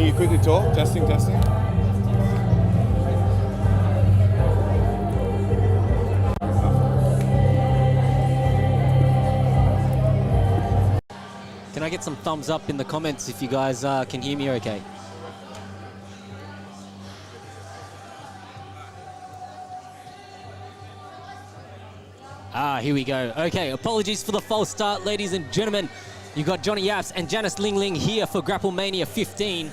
you quickly talk? Testing. Can I get some thumbs up in the comments if you guys can hear me okay? Here we go. Okay, apologies for the false start, ladies and gentlemen. You got Johnny Yaps and Janice Ling Ling here for Grapple Mania 15.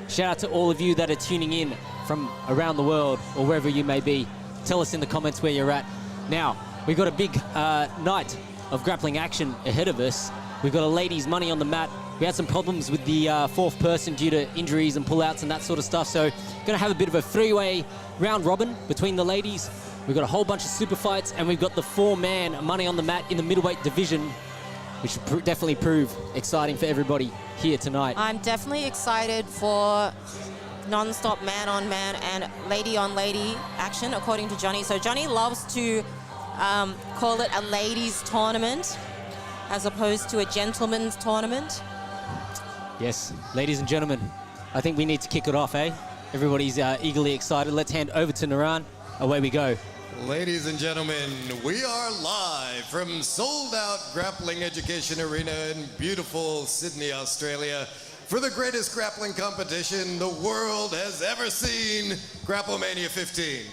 Shout out to all of you that are tuning in from around the world or wherever you may be. Tell us in the comments where you're at. Now, we've got a big night of grappling action ahead of us. We've got a ladies' money on the mat. We had some problems with the fourth person due to injuries and pullouts and that sort of stuff. So, going to have a bit of a three-way round robin between the ladies. We've got a whole bunch of super fights, and we've got the four-man money on the mat in the middleweight division, which will definitely prove exciting for everybody here tonight. I'm definitely excited for non-stop man-on-man and lady-on-lady action, according to Johnny. So Johnny loves to call it a ladies' tournament as opposed to a gentleman's tournament. Yes, ladies and gentlemen, I think we need to kick it off, eh? Everybody's eagerly excited. Let's hand over to Naran. Away we go. Ladies and gentlemen, we are live from sold-out Grappling Education Arena in beautiful Sydney, Australia, for the greatest grappling competition the world has ever seen, Grapple Mania 15.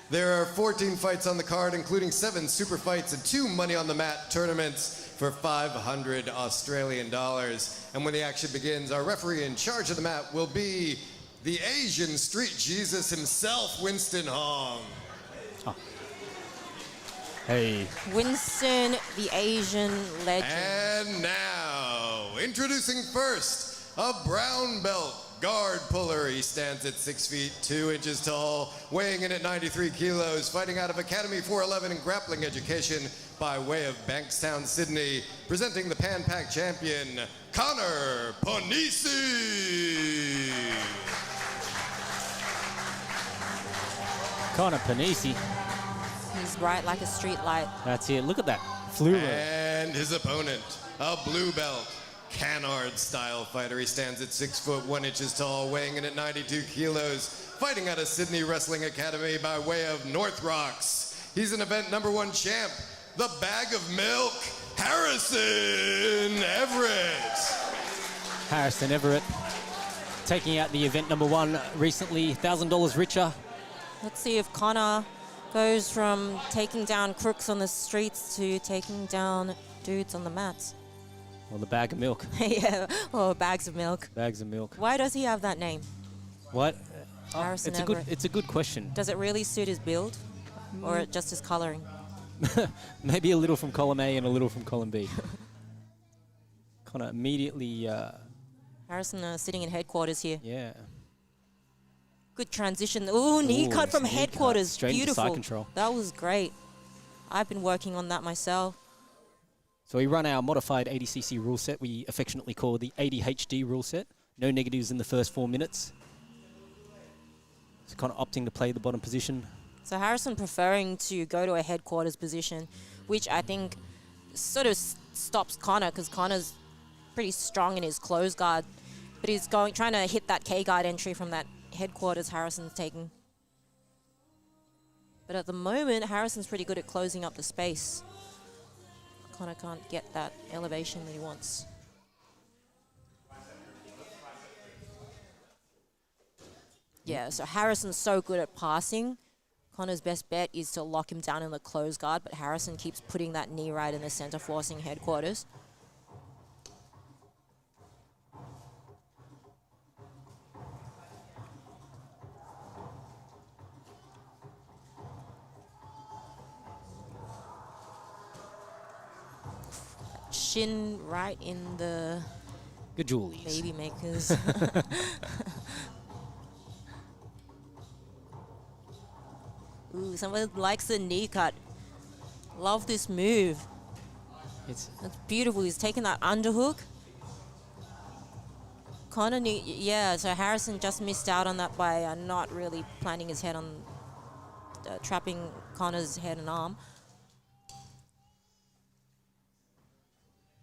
There are 14 fights on the card, including 7 super fights and 2 money on the mat tournaments for 500 Australian dollars. And when the action begins, our referee in charge of the mat will be the Asian Street Jesus himself, Winston Hong. Oh. Hey. Winston, the Asian legend. And now, introducing first, a brown belt guard puller. He stands at 6 feet 2 inches tall, weighing in at 93 kilos, fighting out of Academy 411 in grappling education by way of Bankstown, Sydney, presenting the Pan Pac champion, Conor Panisi. Conor Panisi. He's bright like a street light. That's it. Look at that. Fluoro. And his opponent, a blue belt, Canard-style fighter. He stands at 6 foot 1 inches tall, weighing in at 92 kilos, fighting out of Sydney Wrestling Academy by way of North Rocks. He's an event #1 champ, the Bag of Milk, Harrison Everett. Harrison Everett taking out the event #1 recently, $1,000 richer. Let's see if Conor goes from taking down crooks on the streets to taking down dudes on the mats. Or the bag of milk. Yeah, or bags of milk. Bags of milk. Why does he have that name? What? Harrison Everett. It's a good question. Does it really suit his build? Or just his coloring? Maybe a little from column A and a little from column B. Conor immediately... Harrison sitting in headquarters here. Yeah. Good transition. Ooh, knee cut from headquarters. Straight Beautiful. into side control. That was great. I've been working on that myself. So we run our modified 80cc rule set. We affectionately call it the 80HD rule set. No negatives in the first 4 minutes. So kind of opting to play the bottom position. So Harrison preferring to go to a headquarters position, which I think sort of stops Conor, because Conor's pretty strong in his close guard, but he's trying to hit that K guard entry from that headquarters Harrison's taking. But at the moment, Harrison's pretty good at closing up the space. Conor can't get that elevation that he wants. Yeah, so Harrison's so good at passing. Conor's best bet is to lock him down in the close guard, but Harrison keeps putting that knee right in the center, forcing headquarters. Shin right in the Good Julies. baby makers. Ooh, someone likes the knee cut. Love this move. It's beautiful. He's taking that underhook. Conor, yeah, so Harrison just missed out on that by not really planting his head on, trapping Conor's head and arm.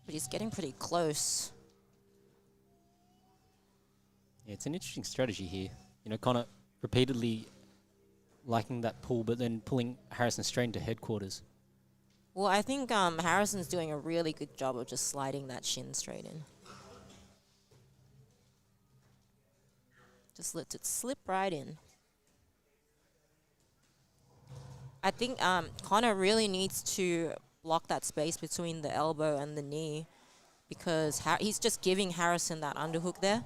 But he's getting pretty close. Yeah, it's an interesting strategy here. You know, Conor repeatedly liking that pull, but then pulling Harrison straight into headquarters. Well, I think Harrison's doing a really good job of just sliding that shin straight in. Just lets it slip right in. I think Conor really needs to block that space between the elbow and the knee because he's just giving Harrison that underhook there.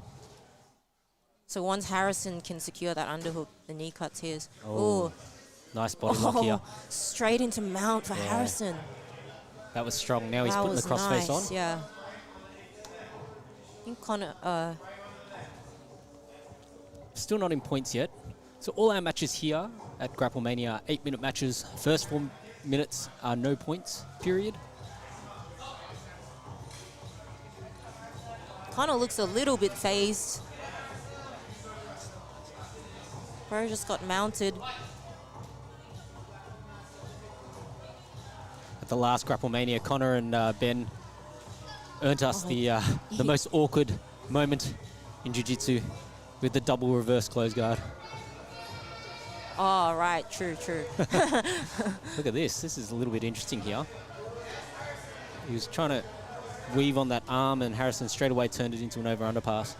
So once Harrison can secure that underhook, the knee cuts his. Oh, nice body lock here. Straight into mount for Harrison. That was strong. Now he's putting the crossface on. Yeah. I think Conor... Still not in points yet. So all our matches here at Grapple Mania are 8-minute matches. First 4 minutes are no points, period. Conor looks a little bit phased. Barrett just got mounted. At the last Grapple Mania, Conor and Ben earned us the most awkward moment in Jiu-Jitsu with the double reverse close guard. Oh, right. True. Look at this. This is a little bit interesting here. He was trying to weave on that arm, and Harrison straight away turned it into an over-underpass.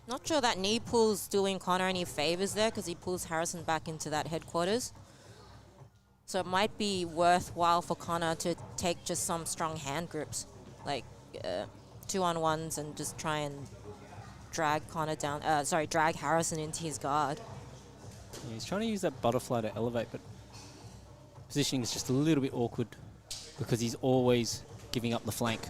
Not sure that knee pull's doing Conor any favors there because he pulls Harrison back into that headquarters. So it might be worthwhile for Conor to take just some strong hand grips, like 2-on-1s, and just try and drag Conor down. Drag Harrison into his guard. Yeah, he's trying to use that butterfly to elevate, but positioning is just a little bit awkward because he's always giving up the flank.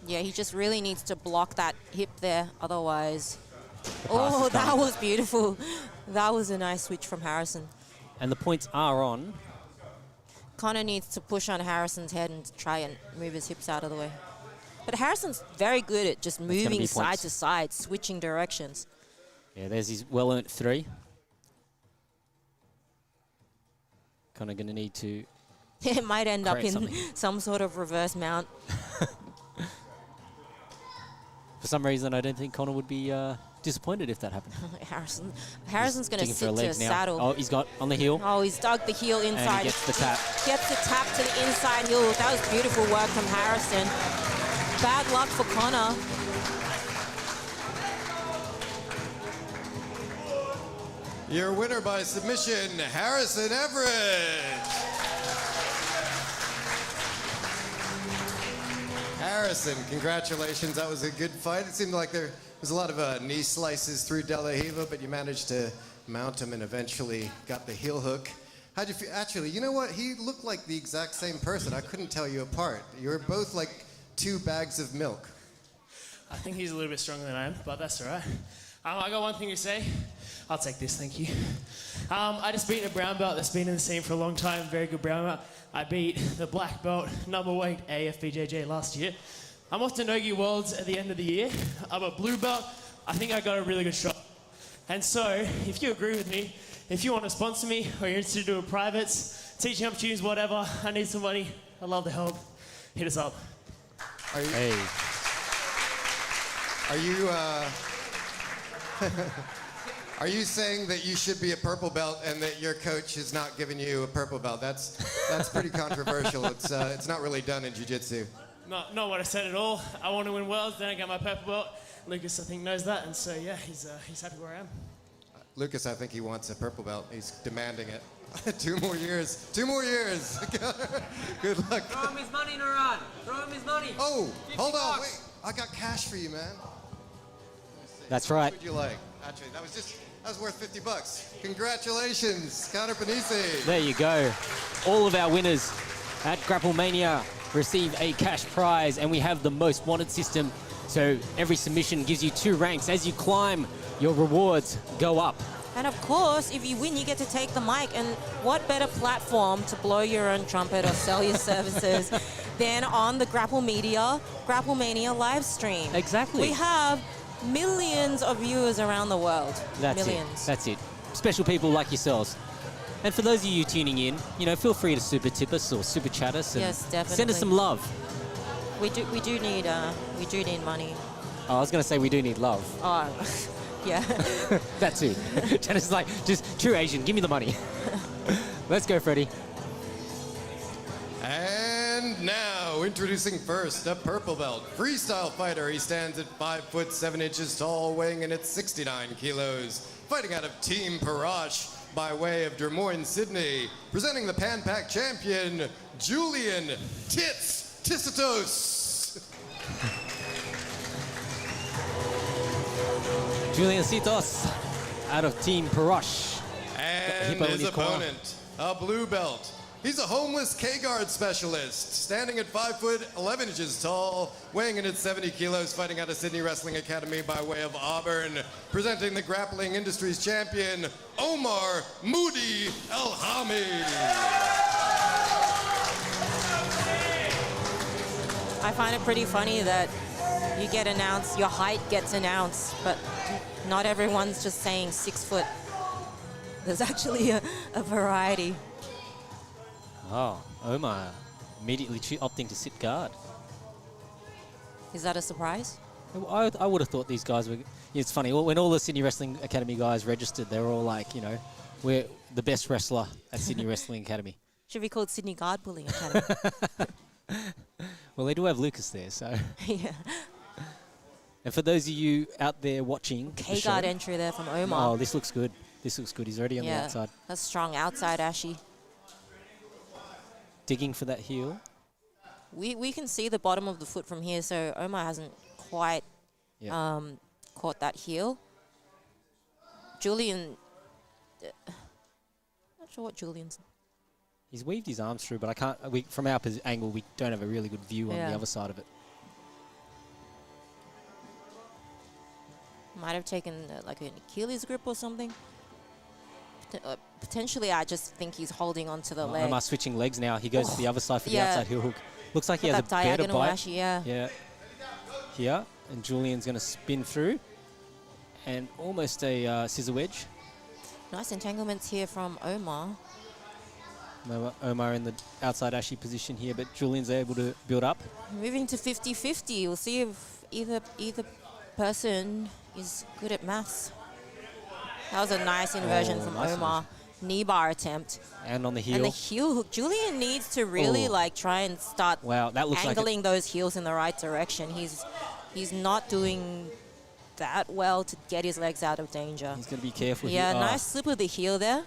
Yeah, he just really needs to block that hip there, otherwise... Oh, that was beautiful. That was a nice switch from Harrison. And the points are on. Conor needs to push on Harrison's head and try and move his hips out of the way. But Harrison's very good at just moving side to side, switching directions. Yeah, there's his well-earned 3. Conor going to need to... It might end up in something. some sort of reverse mount. For some reason, I don't think Conor would be disappointed if that happened. Harrison's going to sit to saddle. Oh, he's got on the heel. Oh, he's dug the heel inside. And he gets the tap. Gets the tap to the inside heel. That was beautiful work from Harrison. Bad luck for Conor. Your winner by submission, Harrison Everett. Harrison, congratulations. That was a good fight. It seemed like there was a lot of knee slices through De La Riva, but you managed to mount him and eventually got the heel hook. How'd you feel? Actually, you know what? He looked like the exact same person. I couldn't tell you apart. You were both like 2 bags of milk. I think he's a little bit stronger than I am, but that's all right. I got one thing to say. I'll take this, thank you. I just beat a brown belt that's been in the scene for a long time, very good brown belt. I beat the black belt, number weight AFBJJ last year. I'm off to Nogi Worlds at the end of the year. I'm a blue belt. I think I got a really good shot. And so, if you agree with me, if you want to sponsor me or you're interested in doing privates, teaching opportunities, whatever, I need some money. I'd love the help. Hit us up. Are you saying that you should be a purple belt and that your coach has not given you a purple belt? That's pretty controversial. It's not really done in jiu-jitsu. Not what I said at all. I want to win worlds, then I get my purple belt. Lucas, I think, knows that, and so yeah, he's happy where I am. Lucas, I think he wants a purple belt. He's demanding it. 2 more years. 2 more years. Good luck. Throw him his money, Naran. Throw him his money. Oh, hold on. Wait. I got cash for you, man. That's right. What would you like? Actually, that was worth $50. Congratulations, Conor Panisi. There you go. All of our winners at Grapple Mania receive a cash prize, and we have the most wanted system. So every submission gives you 2 ranks. As you climb, your rewards go up. And of course, if you win, you get to take the mic. And what better platform to blow your own trumpet or sell your services than on the Grapple Mania live stream? Exactly. We have millions of viewers around the world. That's millions. It. That's it. special people like yourselves. And for those of you tuning in, you know, feel free to super tip us or super chat us and Yes, definitely. send us some love. We do need money. Oh, I was going to say we do need love. Oh, yeah. That too. Janice is like, just true Asian, give me the money. Let's go, Freddie. And now, introducing first, a purple belt freestyle fighter. He stands at 5 foot 7 inches tall, weighing in at 69 kilos. Fighting out of Team Parash by way of Des Moines, Sydney. Presenting the Pan Pac champion, Julian Ticitos. Julian Citos out of Team Parash. And Hippo in his his corner. opponent, a blue belt. He's a homeless K-guard specialist, standing at 5 foot 11 inches tall, weighing in at 70 kilos, fighting out of Sydney Wrestling Academy by way of Auburn. Presenting the Grappling Industries champion, Omar Moody Elhami. I find it pretty funny that you get announced, your height gets announced, but not everyone's just saying 6 foot. There's actually a variety. Oh, Omar immediately opting to sit guard. Is that a surprise? I would have thought these guys were... It's funny, when all the Sydney Wrestling Academy guys registered, they were all like, you know, we're the best wrestler at Sydney Wrestling Academy. Should be called Sydney Guard Bullying Academy. Well, they do have Lucas there, so... Yeah. And for those of you out there watching K-guard entry there from Omar. Oh, this looks good. This looks good. He's already on the outside. That's strong outside, Ashy. Digging for that heel. We can see the bottom of the foot from here, so Omar hasn't quite caught that heel. Julian... not sure what Julian's... He's weaved his arms through, but I can't... from our angle, we don't have a really good view on the other side of it. Might have taken like an Achilles grip or something. Potentially, I just think he's holding onto the leg. Omar switching legs now. He goes to the other side for the outside heel hook. Looks like he has a better bite. Yeah. Here, and Julian's going to spin through. And almost a scissor wedge. Nice entanglements here from Omar. Omar in the outside Ashy position here, but Julian's able to build up. Moving to 50-50. We'll see if either person is good at maths. That was a nice inversion from Omar. Knee bar attempt. And on the heel. And the heel hook. Julian needs to really try and start that looks angling those heels in the right direction. He's not doing that well to get his legs out of danger. He's going to be careful here. Yeah, nice slip of the heel there.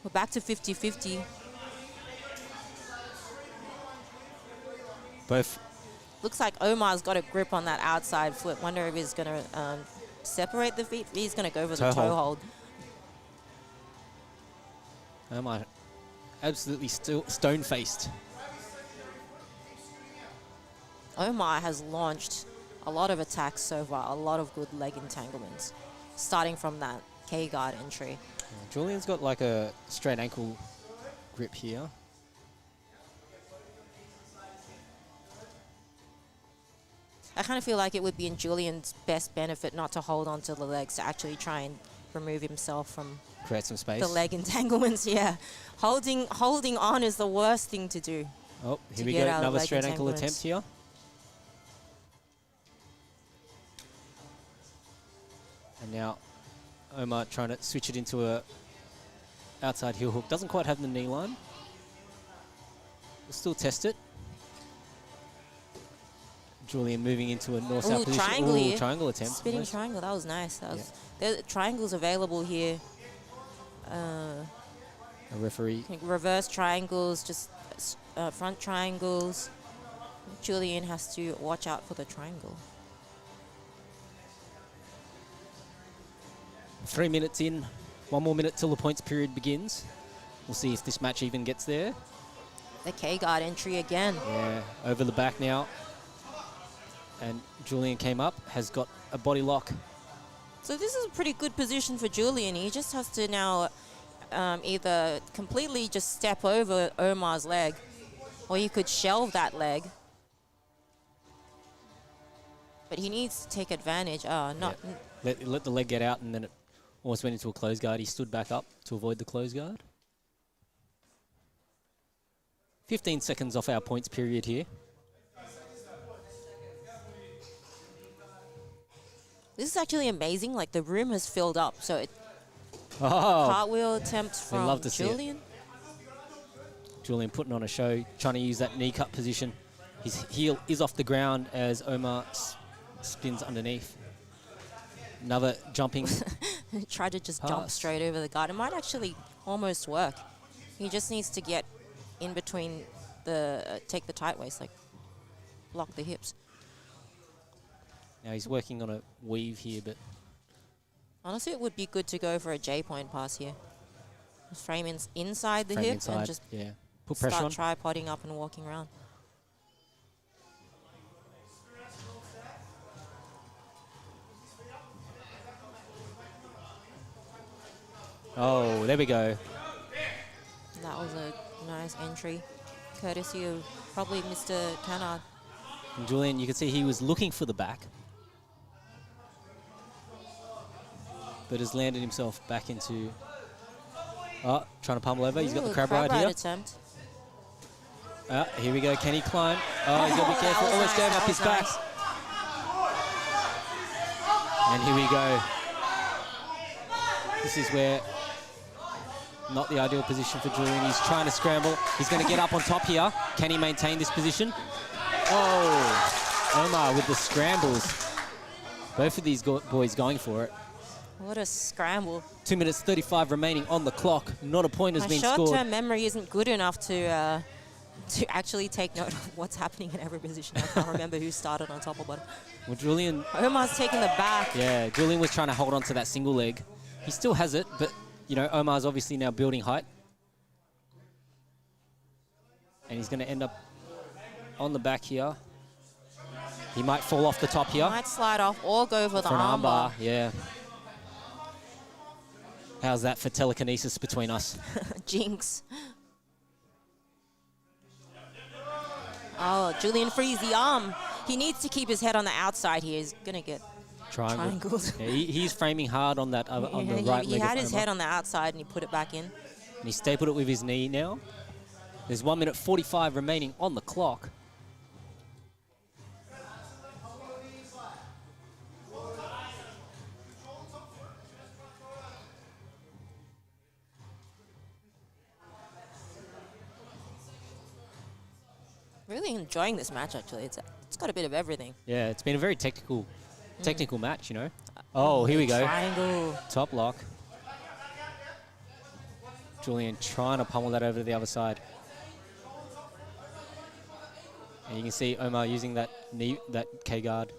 We're back to 50-50. Both. Looks like Omar's got a grip on that outside foot. Wonder if he's going to separate the feet. He's going to go for the toe hold. Omar absolutely stone-faced. Omar has launched a lot of attacks so far, a lot of good leg entanglements, starting from that K-guard entry. Julian's got like a straight ankle grip here. I kind of feel like it would be in Julian's best benefit not to hold on to the legs, to actually try and remove himself from create some space. The leg entanglements, Holding on is the worst thing to do. Oh, here we go, another straight ankle attempt here. And now Omar trying to switch it into a outside heel hook. Doesn't quite have the knee line. We'll still test it. Julian moving into a north-south position. Triangle attempt. Spinning triangle, that was nice. There triangles available here. A referee. Reverse triangles, just front triangles. Julian has to watch out for the triangle. 3 minutes in. 1 more minute till the points period begins. We'll see if this match even gets there. The K-guard entry again. Yeah, over the back now. And Julian came up, has got a body lock. So this is a pretty good position for Julian. He just has to now either completely just step over Omar's leg, or he could shelve that leg. But he needs to take advantage. Let the leg get out, and then it Almost went into a close guard. He stood back up to avoid the close guard. 15 seconds off our points period here. This is actually amazing. Like, the room has filled up. So, Oh, cartwheel attempt from love to see it. Julian. Julian putting on a show, trying to use that knee cut position. His heel is off the ground as Omar spins underneath. Another jumping. Tried to just jump Pass. straight over the guard. It might actually almost work. He just needs to get in between the, take the tight waist, like block the hips. Now he's working on a weave here, but Honestly, it would be good to go for a J-point pass here. Frame inside the frame hip inside. and just Yeah, put pressure on. start tripoding up and walking around. Oh, there we go. That was a nice entry, courtesy of probably Mr. Conor. And Julian, you can see he was looking for the back, but has landed himself back into. Oh, trying to pummel over. He's got the crab ride here. Attempt. Here we go. Can he climb? Oh, he's got to be careful. That was Almost nice, going up that his was back. nice. And here we go. This is where not the ideal position for Julian. He's trying to scramble. He's going to get up on top here. Can he maintain this position? Oh, Omar with the scrambles. Both of these boys going for it. What a scramble. 2 minutes 35 remaining on the clock. Not a point has My been scored. short-term memory isn't good enough to actually take note of what's happening in every position. I can't remember who started on top or bottom. Well, Julian, Omar's taking the back. yeah, Julian was trying to hold on to that single leg. He still has it, but, you know, Omar's obviously now building height. And he's going to end up on the back here. He might fall off the top here. Might slide off or go for the For an armbar. armbar, yeah. How's that for telekinesis between us? Jinx. Oh, Julian frees the arm. He needs to keep his head on the outside here. He's going to get triangles. Yeah, he's framing hard on that on the right he leg. had of his Omar. head on the outside and he put it back in. And he stapled it with his knee now. There's 1 minute 45 remaining on the clock. Really enjoying this match, actually. It's got a bit of everything. Yeah, it's been a very technical match, you know. Oh, here we go. Triangle. Top lock. Julian trying to pummel that over to the other side. And you can see Omar using that knee, that K guard.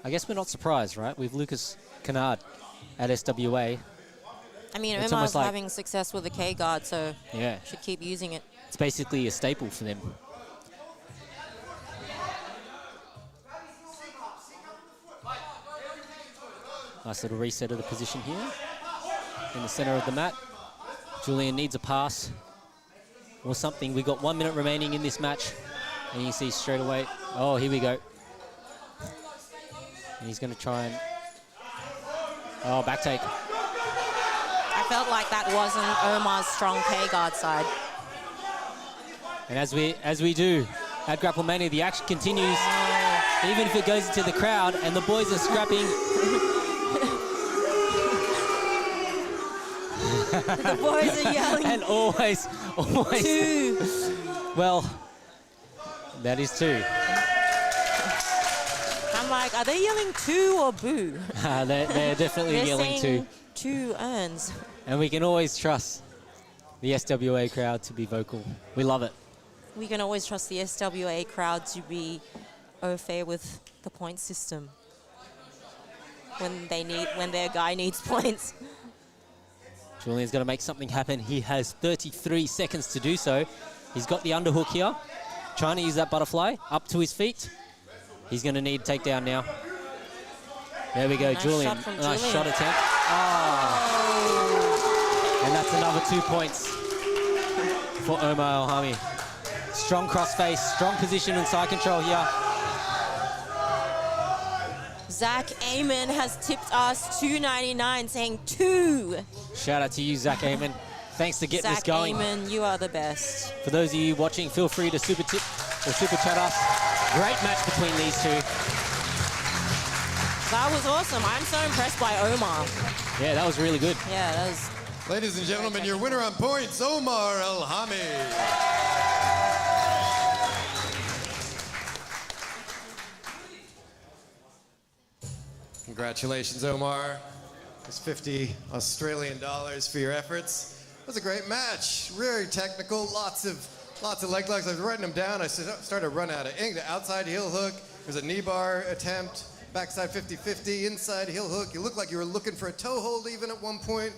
I guess we're not surprised, right? With Lucas Kennard at SWA. I mean, It's Omar's almost like- having success with the K guard, so Yeah, should keep using it. it's basically a staple for them. Nice little reset of the position here. In the center of the mat. Julian needs a pass or something. We got 1 minute remaining in this match. And you can see straight away. Oh, here we go. And he's going to try and... Oh, back take. I felt like that wasn't Omar's strong K guard side. And as we do at Grapple Mania, the action continues. Even if it goes into the crowd and the boys are scrapping. The boys are yelling. And always. Two. Well, that is two. I'm like, are they yelling two or boo? They're definitely They're yelling two. saying two earns. And we can always trust the SWA crowd to be vocal. We love it. We can always trust the SWA crowd to be au fait with the point system when their guy needs points. Julian's going to make something happen. He has 33 seconds to do so. He's got the underhook here. Trying to use that butterfly up to his feet. He's going to need takedown now. There we go, Nice Julian. shot from Nice Julian. shot attempt. Oh. And that's another 2 points for Omar Alhami. Strong crossface, strong position and side control here. Zach Amon has tipped us $2.99, saying 2. Shout out to you, Zach Amon. Thanks for getting us Zach going. Amon, you are the best. For those of you watching, feel free to super tip or super chat us. Great match between these two. That was awesome. I'm so impressed by Omar. Yeah, that was really good. Yeah, that was... Ladies and gentlemen, your winner on points, Omar Alhami. Congratulations, Omar. It's 50 Australian dollars for your efforts. It was a great match. Very technical, lots of leg locks. I was writing them down. I started to run out of ink. The outside heel hook. There's a knee bar attempt. Backside 50-50, inside heel hook. You looked like you were looking for a toe hold even at one point.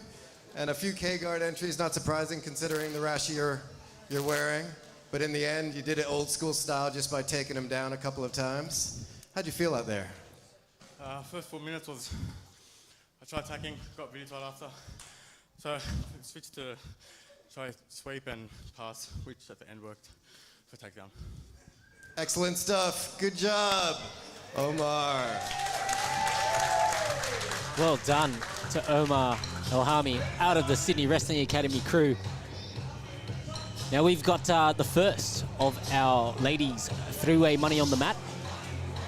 And a few K-guard entries, not surprising considering the rashi you're wearing. But in the end, you did it old school style just by taking him down a couple of times. How'd you feel out there? First 4 minutes was, I tried attacking, got really tight after. So I switched to try sweep and pass, which at the end worked for takedown. Excellent stuff. Good job, Omar. Well done to Omar Alhami out of the Sydney Wrestling Academy crew. Now we've got the first of our ladies three-way money on the mat.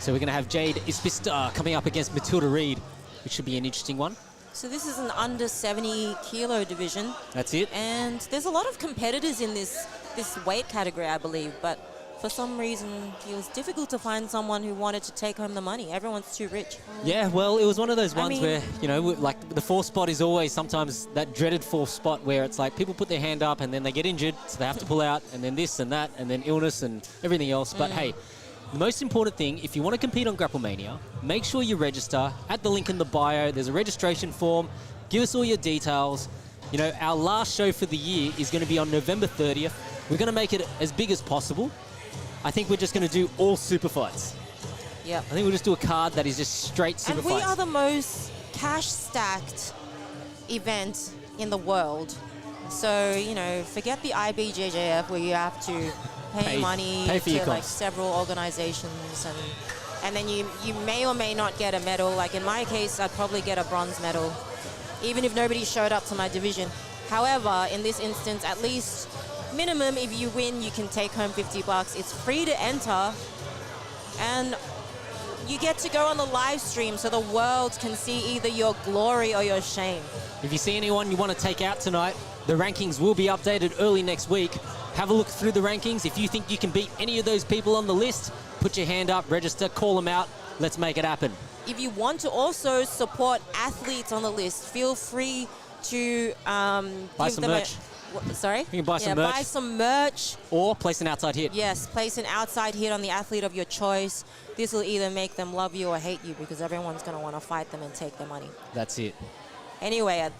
So we're going to have Jade Ispista coming up against Matilda Reed, which should be an interesting one. So this is an under 70 kilo division. That's it. And there's a lot of competitors in this weight category, I believe, but for some reason it was difficult to find someone who wanted to take home the money. Everyone's too rich. Yeah, well, it was one of those ones where, you know, like the fourth spot is always sometimes that dreaded fourth spot where it's like people put their hand up and then they get injured, so they have to pull out, and then this and that, and then illness and everything else. But hey, the most important thing, if you want to compete on Grapple Mania, make sure you register at the link in the bio. There's a registration form. Give us all your details. You know, our last show for the year is going to be on November 30th. We're going to make it as big as possible. I think we're just going to do all super fights. Yeah. I think we'll just do a card that is just straight super and fights. we are the most cash-stacked event in the world. So, you know, forget the IBJJF where you have to pay money for your to like costs. several organizations, and then you may or may not get a medal. Like in my case, I'd probably get a bronze medal, even if nobody showed up to my division. However, in this instance, at least minimum, if you win, you can take home $50. It's free to enter, and you get to go on the live stream so the world can see either your glory or your shame. If you see anyone you want to take out tonight, the rankings will be updated early next week. Have a look through the rankings. If you think you can beat any of those people on the list, put your hand up, register, call them out. Let's make it happen. If you want to also support athletes on the list, feel free to buy some merch. Sorry? You can buy some merch. Buy some merch. Or place an outside hit. Yes, place an outside hit on the athlete of your choice. This will either make them love you or hate you because everyone's going to want to fight them and take their money. That's it. Anyway, at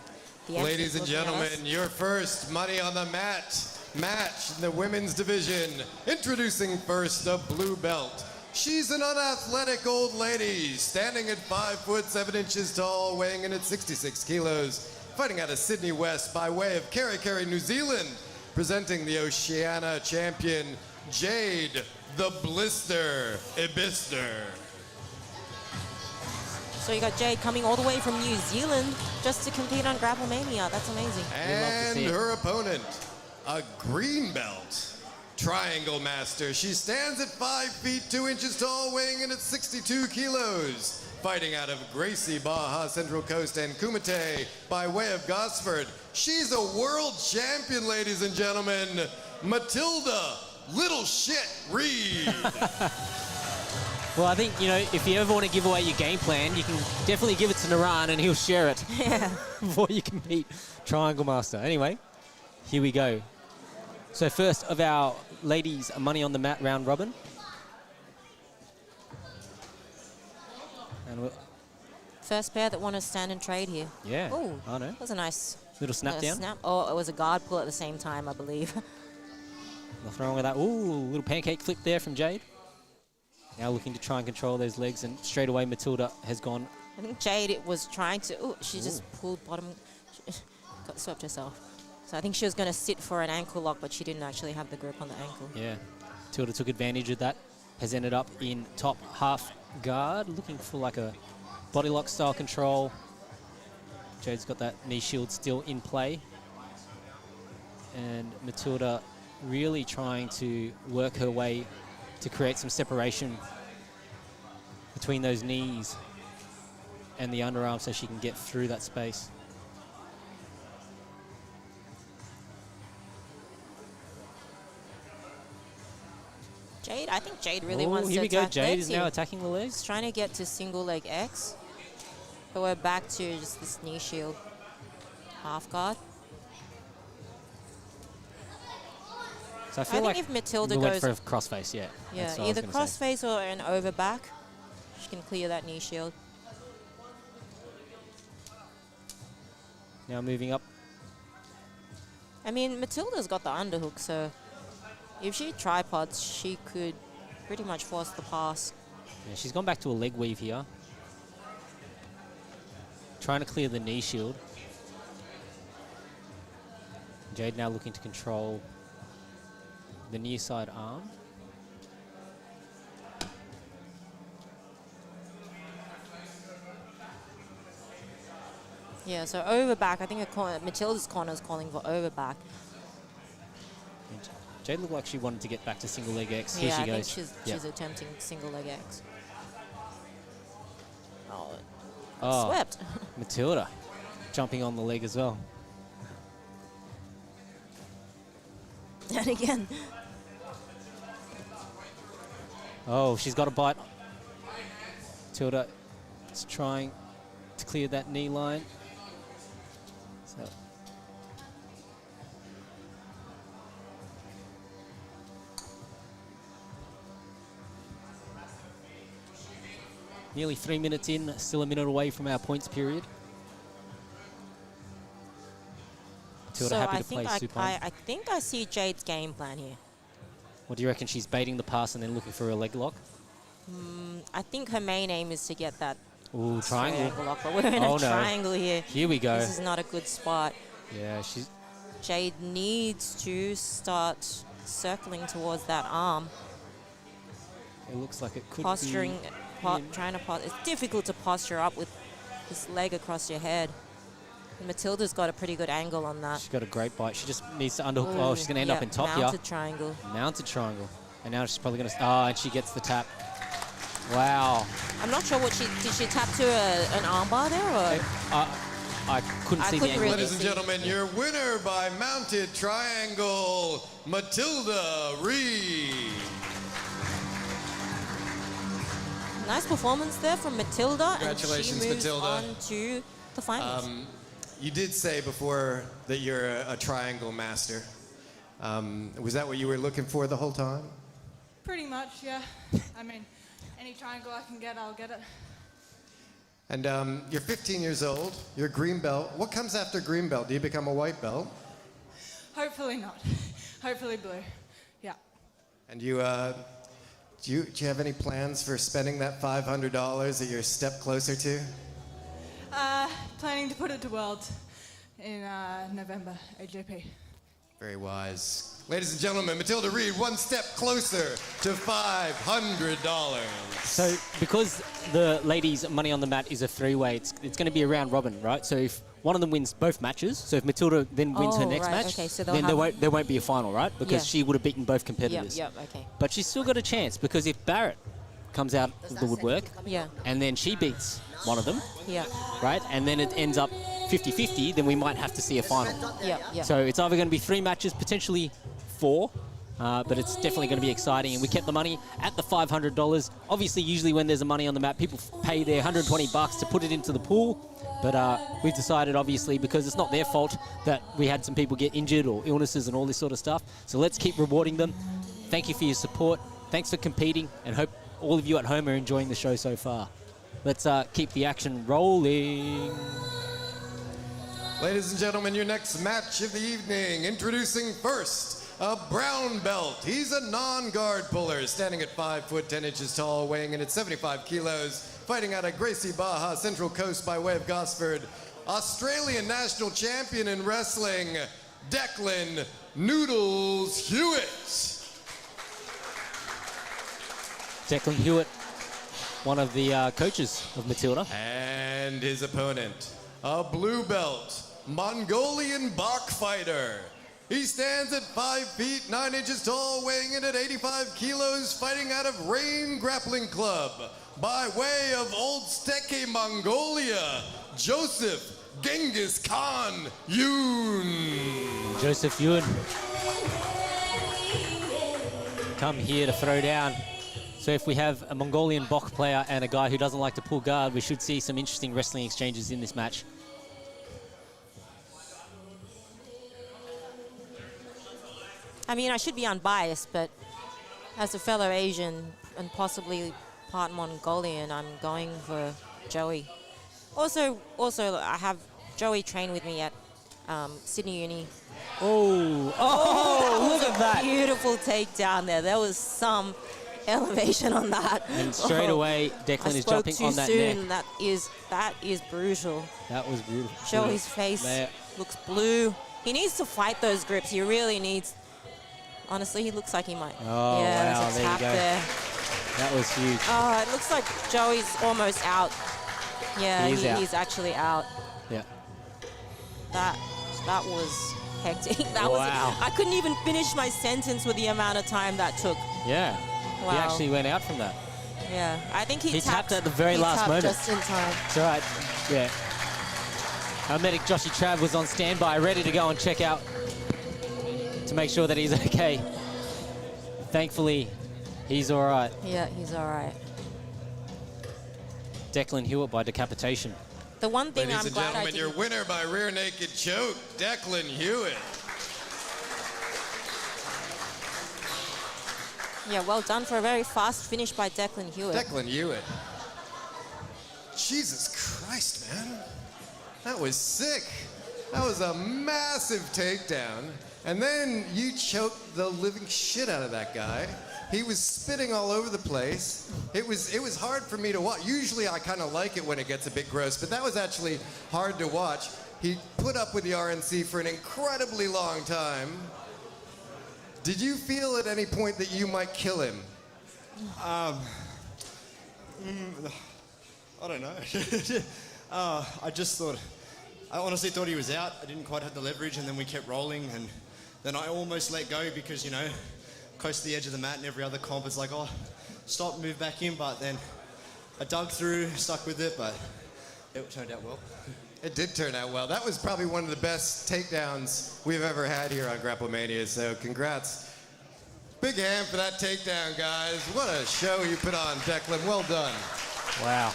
the end. Ladies and gentlemen, your first money on the mat match in the women's division. Introducing first the blue belt. She's an unathletic old lady, standing at 5 foot 7 inches tall, weighing in at 66 kilos. Fighting out of Sydney West by way of Kerikeri, New Zealand. Presenting the Oceania champion, Jade, the Blister Ibister. So you got Jade coming all the way from New Zealand just to compete on Grapple Mania. That's amazing. And her opponent, a green belt, Triangle Master. She stands at 5 feet 2 inches tall, weighing in at 62 kilos. Fighting out of Gracie, Baja, Central Coast, and Kumite by way of Gosford. She's a world champion, ladies and gentlemen. Matilda, little shit, Reed. Well, I think, you know, if you ever want to give away your game plan, you can definitely give it to Naran and he'll share it before you can beat Triangle Master. Anyway, here we go. So first of our ladies' money on the mat round robin. And First pair that want to stand and trade here. yeah, Oh, I know. that was a nice Little snap down. snap. Oh, it was a guard pull at the same time, I believe. Nothing wrong with that. Ooh, little pancake flip there from Jade. Now looking to try and control those legs, and straight away Matilda has gone. I think Jade was trying to. Oh, she just pulled bottom, got swept herself. So I think she was going to sit for an ankle lock, but she didn't actually have the grip on the ankle. Yeah, Matilda took advantage of that. Has ended up in top half guard, looking for like a body lock style control. Jade's got that knee shield still in play. And Matilda really trying to work her way to create some separation between those knees and the underarm so she can get through that space. Jade, I think Jade really Oh, wants to here we go. attack Jade legs is now here. attacking the legs. He's trying to get to single leg X. But we're back to just this knee shield. Half guard. So I I feel think like if Matilda we went goes, for a crossface, yeah. yeah, That's what I was either gonna say. crossface or an over back, she can clear that knee shield. Now moving up. I mean, Matilda's got the underhook, so if she tripods, she could pretty much force the pass. Yeah, she's gone back to a leg weave here. Trying to clear the knee shield. Jade now looking to control the near side arm. Yeah, so over back. I think Matilda's corner is calling for over back. And Jade looked like she wanted to get back to single leg X. Yeah, Here she I goes. think she's attempting single leg X. Oh, Swept. Matilda jumping on the leg as well. And again, Oh, she's got a bite. Matilda is trying to clear that knee line. So nearly 3 minutes in, still a minute away from our points period. Matilda so happy I to play think supine. I think I see Jade's game plan here. What do you reckon? She's baiting the pass and then looking for a leg lock? I think her main aim is to get that Ooh, triangle. triangle lock, but we're in Oh, a no. triangle here. Here we go. This is not a good spot. Yeah, she's Jade needs to start circling towards that arm, it looks like it could posturing, be in. trying to posture. It's difficult to posture up with this leg across your head. And Matilda's got a pretty good angle on that. She's got a great bite. She just needs to underhook. Oh, she's going to end up in top here. mounted triangle. Mounted triangle. And now she's probably going to... Oh, and she gets the tap. Wow. I'm not sure what did she tap to an armbar there or? I couldn't I see the couldn't angle. really Ladies and gentlemen, your winner by mounted triangle, Matilda Reed. Nice performance there from Matilda. Congratulations, and she moves Matilda. on to the finals. You did say before that you're a triangle master. Was that what you were looking for the whole time? Pretty much, yeah. I mean, any triangle I can get, I'll get it. And you're 15 years old. You're green belt. What comes after green belt? Do you become a white belt? Hopefully not. Hopefully blue. Yeah. And you, do you have any plans for spending that $500 that you're a step closer to? Planning to put it to Worlds in November, AJP. Very wise. Ladies and gentlemen, Matilda Reed, one step closer to $500. So because the ladies' money on the mat is a three-way, it's going to be a round robin, right? So if one of them wins both matches, so if Matilda then wins her Oh, next right, match, okay, so they'll then have- there won't be a final, right? Because Yeah. she would have beaten both competitors. Yep, okay. But she's still got a chance because if Barrett comes out of the woodwork Yeah, and then she beats one of them, yeah, right? And then it ends up 50-50, then we might have to see a final. yeah. So it's either going to be 3 matches, potentially 4, but it's definitely going to be exciting. And we kept the money at the $500. Obviously, usually when there's a money on the map, people pay their $120 to put it into the pool. But we've decided, obviously, because it's not their fault that we had some people get injured or illnesses and all this sort of stuff. So let's keep rewarding them. Thank you for your support. Thanks for competing, and hope all of you at home are enjoying the show so far. Let's keep the action rolling. Ladies and gentlemen, your next match of the evening. Introducing first, a brown belt. He's a non-guard puller, standing at 5 foot 10 inches tall, weighing in at 75 kilos, fighting out of Gracie, Baja, Central Coast by way of Gosford. Australian national champion in wrestling, Declan Noodles Hewitt. Declan Hewitt one of the coaches of Matilda. And his opponent, a blue belt, Mongolian Bach fighter. He stands at 5 feet 9 inches tall, weighing in at 85 kilos, fighting out of Rain Grappling Club. By way of Old Steke, Mongolia, Joseph Genghis Khan Yoon. Joseph Yoon. Come here to throw down. So if we have a Mongolian Bok player and a guy who doesn't like to pull guard, we should see some interesting wrestling exchanges in this match. I mean, I should be unbiased, but as a fellow Asian and possibly part Mongolian, I'm going for Joey. Also, I have Joey train with me at Sydney Uni. Oh, look at that. Beautiful takedown there. There was some elevation on that. And straight away, Declan is jumping on that soon. neck. That is brutal. That was brutal. Joey's face looks blue. He needs to fight those grips. He really needs. Honestly, he looks like he might. Oh, yeah, wow, there's a there you tap go. there. That was huge. Oh, it looks like Joey's almost out. Yeah, he's actually out. Yeah. That was hectic. Wow. I couldn't even finish my sentence with the amount of time that took. Yeah. Wow. He actually went out from that. Yeah, I think He tapped at the very last moment. Just in time. It's all right. Yeah. Our medic Joshy Trav was on standby, ready to go and check out to make sure that he's okay. Thankfully, he's all right. Yeah, he's all right. Declan Hewitt by decapitation. The one thing Ladies I'm and glad gentlemen, I your didn't... winner by rear naked choke, Declan Hewitt. Yeah, well done for a very fast finish by Declan Hewitt. Declan Hewitt. Jesus Christ, man. That was sick. That was a massive takedown. And then you choked the living shit out of that guy. He was spitting all over the place. It was hard for me to watch. Usually I kind of like it when it gets a bit gross, but that was actually hard to watch. He put up with the RNC for an incredibly long time. Did you feel at any point that you might kill him? I don't know. I honestly thought he was out. I didn't quite have the leverage, and then we kept rolling, and then I almost let go because, you know, close to the edge of the mat, and every other comp is like, oh, stop, move back in, but then I dug through, stuck with it, but it turned out well. It did turn out well. That was probably one of the best takedowns we've ever had here on Grapple Mania, so congrats. Big hand for that takedown, guys. What a show you put on, Declan. Well done. Wow.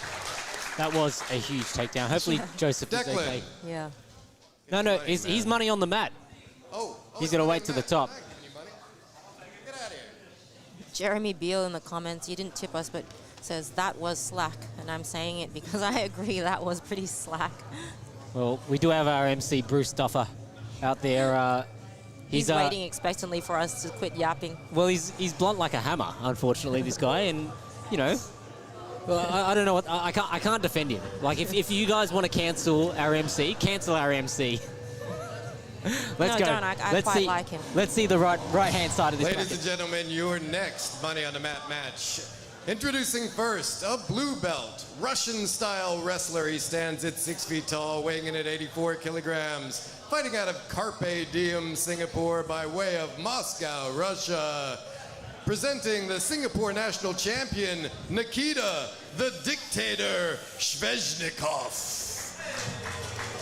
That was a huge takedown. Hopefully Joseph is Declan. okay. Yeah. No, he's money on the mat. He's going to wait to the top. Get out of here. Jeremy Beale in the comments, you didn't tip us, but says that was slack. And I'm saying it because I agree that was pretty slack. Well, we do have our MC Bruce Duffer out there. He's waiting expectantly for us to quit yapping. Well, he's blunt like a hammer, unfortunately, this guy. And, you know, well, I don't know what... I can't defend him. Like, if you guys want to cancel our MC, cancel our MC. Let's go. Don't. I quite like him. Let's see the right-hand side of this Ladies match. and gentlemen, your next Money on the Mat match. Introducing first, a blue belt, Russian-style wrestler. He stands at 6 feet tall, weighing in at 84 kilograms. Fighting out of Carpe Diem, Singapore, by way of Moscow, Russia. Presenting the Singapore national champion, Nikita, the Dictator, Sveshnikov.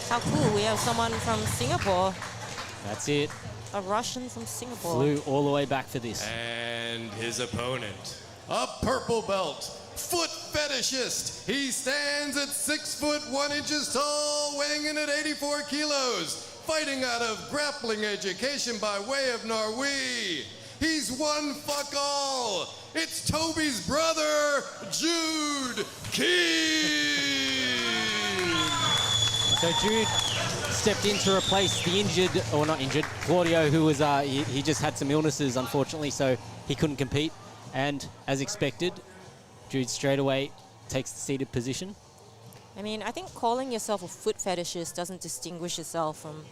How cool, we have someone from Singapore. That's it. A Russian from Singapore. Flew all the way back for this. And his opponent, a purple belt, foot fetishist. He stands at 6 foot 1 inches tall, weighing in at 84 kilos. Fighting out of Grappling Education by way of Norway. He's one fuck all. It's Toby's brother, Jude Keen. So Jude stepped in to replace the injured, or not injured, Claudio, who was, he just had some illnesses, unfortunately, so he couldn't compete. And as expected, Jude straight away takes the seated position. I mean, I think calling yourself a foot fetishist doesn't distinguish yourself from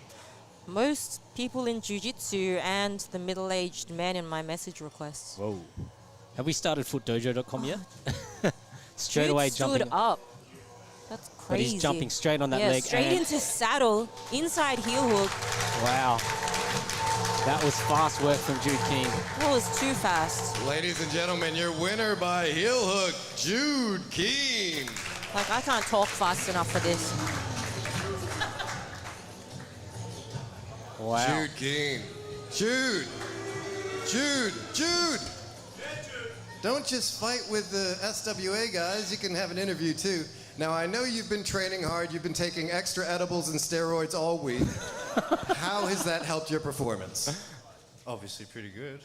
most people in jiu-jitsu and the middle-aged men in my message requests. Whoa. Have we started footdojo.com yet? straight Jude away stood jumping. up. That's But crazy. he's jumping straight on that yeah, leg. straight and into saddle, inside heel hook. wow. That was fast work from Jude King. That was too fast. Ladies and gentlemen, your winner by heel hook, Jude Keane. Like, I can't talk fast enough for this. Wow. Jude Keane. Jude. Jude. Jude. Don't just fight with the SWA guys. You can have an interview too. Now, I know you've been training hard. You've been taking extra edibles and steroids all week. How has that helped your performance? Obviously pretty good.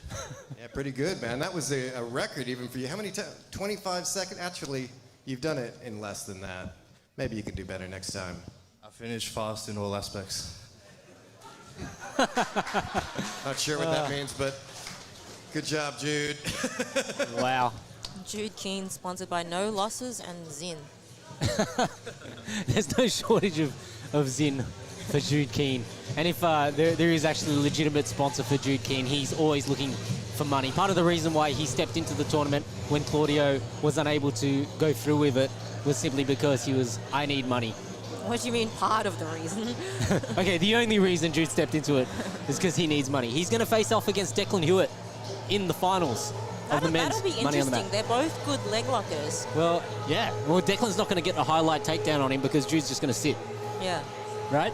Yeah, pretty good, man. That was a record even for you. How many times? 25 seconds? Actually, you've done it in less than that. Maybe you can do better next time. I finished fast in all aspects. Not sure what that means, but good job, Jude. Wow. Jude Keane, sponsored by No Losses and Zin. There's no shortage of Zin for Jude Keane. And if there is actually a legitimate sponsor for Jude Keane, he's always looking for money. Part of the reason why he stepped into the tournament when Claudio was unable to go through with it was simply because he was, I need money. What do you mean part of the reason? Okay, the only reason Jude stepped into it is because he needs money. He's going to face off against Declan Hewitt in the finals of the men's That'll be Money on the interesting. Mat. They're both good leg lockers. Well, yeah. Well, Declan's not going to get a highlight takedown on him because Jude's just going to sit, Yeah. right?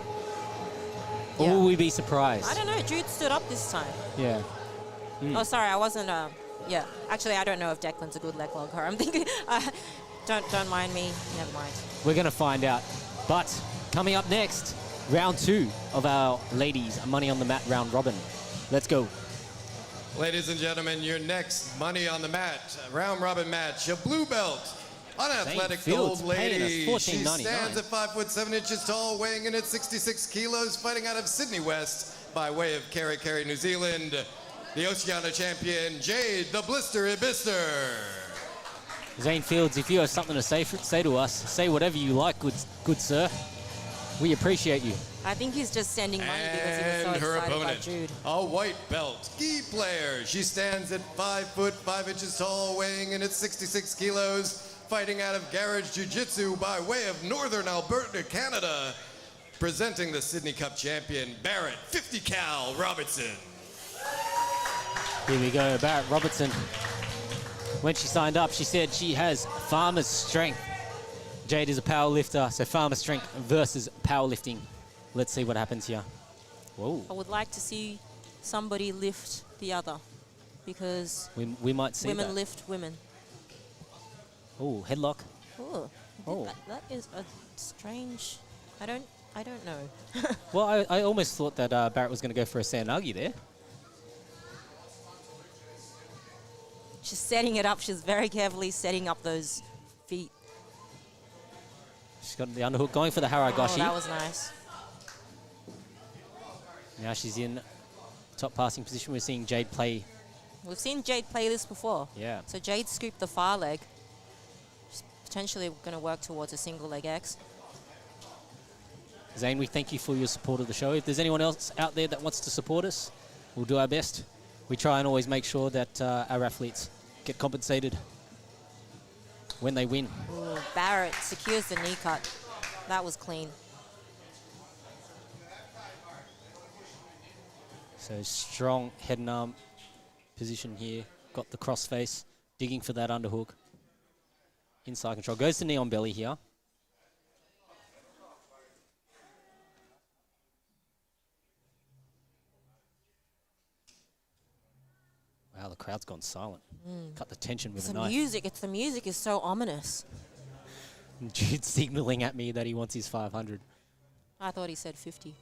Or Yeah. will we be surprised? I don't know. Jude stood up this time. Yeah. Oh, sorry, I wasn't. Yeah. Actually, I don't know if Declan's a good leg locker. I'm thinking. Don't mind me. Never mind. We're going to find out. But coming up next, round 2 of our ladies' Money on the Mat round robin. Let's go. Ladies and gentlemen, your next Money on the Mat round robin match, a blue belt, unathletic Fields old paying us lady. She $14.99. stands at 5 foot 7 inches tall, weighing in at 66 kilos, fighting out of Sydney West by way of Kerry, New Zealand. The Oceania champion, Jade, the Blister Ibister. Zane Fields, if you have something to say to us, say whatever you like, good sir. We appreciate you. I think he's just sending money because he was so And her excited by opponent, Jude. a white belt ski player. She stands at 5 foot 5 inches tall, weighing in at 66 kilos, fighting out of Garage Jiu-Jitsu by way of Northern Alberta, Canada. Presenting the Sydney Cup champion, Barrett 50 Cal Robertson. Here we go, Barrett Robertson. When she signed up, she said she has farmer's strength. Jade is a power lifter, so farmer's strength versus powerlifting. Let's see what happens here. Whoa. I would like to see somebody lift the other because We might see women that. lift women. Oh, headlock. Oh, Oh. that is a strange. I don't know. Well, I almost thought that Barrett was going to go for a Sanagi there. She's setting it up. She's very carefully setting up those feet. She's got the underhook going for the Oh, Haragashi. that was nice. Now she's in top passing position. We're seeing Jade play. We've seen Jade play this before. Yeah. So Jade scooped the far leg. She's potentially going to work towards a single leg X. Zane, we thank you for your support of the show. If there's anyone else out there that wants to support us, we'll do our best. We try and always make sure that our athletes get compensated when they win. Ooh, Barrett secures the knee cut. That was clean. So strong head and arm position here. Got the cross face, digging for that underhook. Inside control. Goes to knee on belly here. Wow, the crowd's gone silent. Cut the tension with It's a the knife. music. The music is so ominous. Jude signaling at me that he wants his 500. I thought he said 50.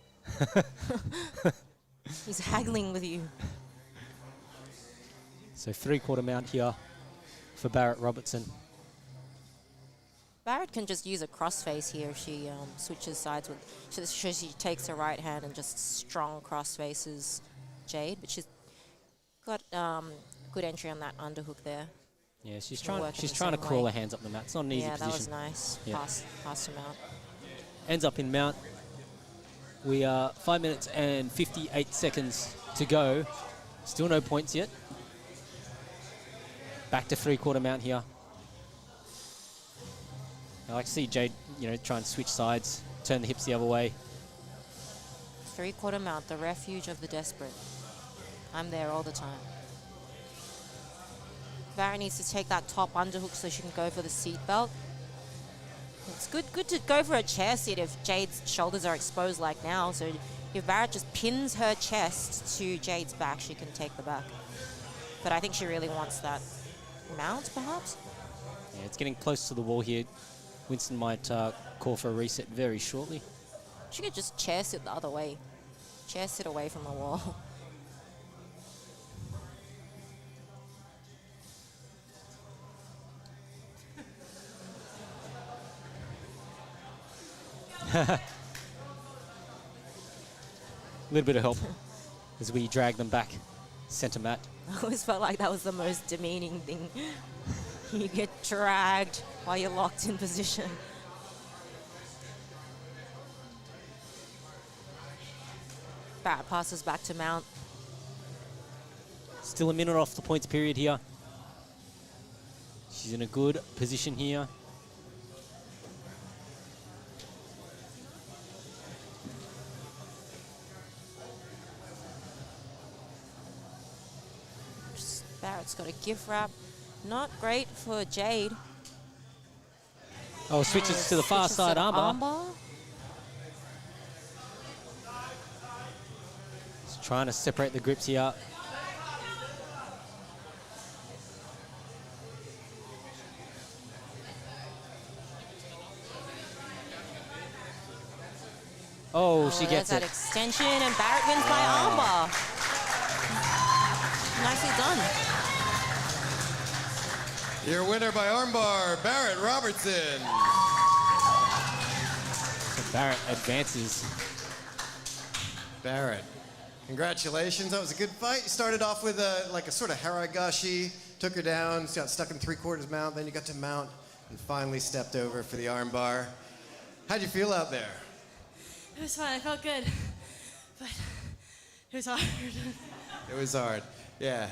He's haggling with you. So 3/4 mount here for Barrett Robertson. Barrett can just use a crossface here if she switches sides with. She takes her right hand and just strong crossfaces Jade, but she's got good entry on that underhook there. Yeah, she's She'll work trying. in She's the trying to same crawl way. her hands up the mat. It's not an easy Yeah, position. that was nice. Yeah. Pass him out. Ends up in mount. We are 5 minutes and 58 seconds to go. Still no points yet. Back to 3/4 mount here. I like to see Jade, try and switch sides, turn the hips the other way. Three-quarter mount, the refuge of the desperate. I'm there all the time. Barrett needs to take that top underhook so she can go for the seat belt. It's good to go for a chair seat if Jade's shoulders are exposed like now. So if Barrett just pins her chest to Jade's back, she can take the back. But I think she really wants that mount, perhaps? Yeah, it's getting close to the wall here. Winston might call for a reset very shortly. She could just chair sit the other way. Chair sit away from the wall. A little bit of help as we drag them back center mat. I always felt like that was the most demeaning thing. You get dragged while you're locked in position. Barrett passes back to mount. Still a minute off the points period here. She's in a good position here. Barrett's got a gift wrap. Not great for Jade. Oh, switches to the far side armbar. Just trying to separate the grips here. Oh, she gets that it. extension, and Barrett wins by armbar. Nicely done. Your winner by armbar, Barrett Robertson. So Barrett advances. Barrett, congratulations. That was a good fight. You started off with a sort of haragashi, took her down, got stuck in three-quarters mount, then you got to mount, and finally stepped over for the armbar. How'd you feel out there? It was fun. I felt good, but it was hard. It was hard, yeah.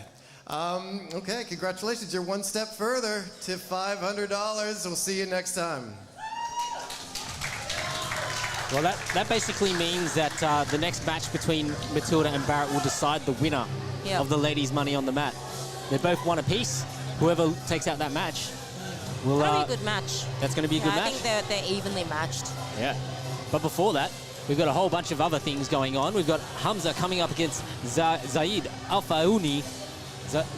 Okay, congratulations. You're one step further to $500. We'll see you next time. Well, that basically means that the next match between Matilda and Barrett will decide the winner of the ladies' money on the mat. They both won a piece. Whoever takes out that match will... That'll be a good match. That's going to be a good match? I think they're evenly matched. Yeah. But before that, we've got a whole bunch of other things going on. We've got Hamza coming up against Jade Alfaouni.